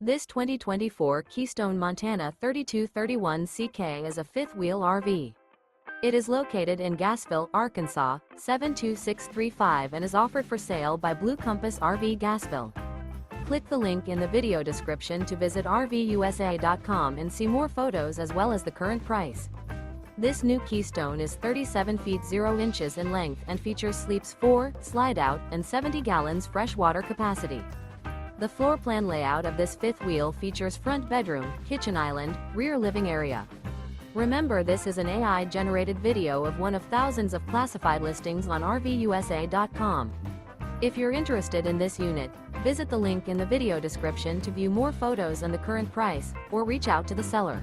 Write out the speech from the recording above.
This 2024 Keystone Montana 3231CK is a fifth-wheel RV. It is located in Gassville, Arkansas, 72635 and is offered for sale by Blue Compass RV Gassville. Click the link in the video description to visit RVUSA.com and see more photos as well as the current price. This new Keystone is 37 feet 0 inches in length and features sleeps 4, slide-out, and 70 gallons freshwater capacity. The floor plan layout of this fifth wheel features front bedroom, kitchen island, rear living area. Remember, this is an AI-generated video of one of thousands of classified listings on RVUSA.com. If you're interested in this unit, visit the link in the video description to view more photos and the current price, or reach out to the seller.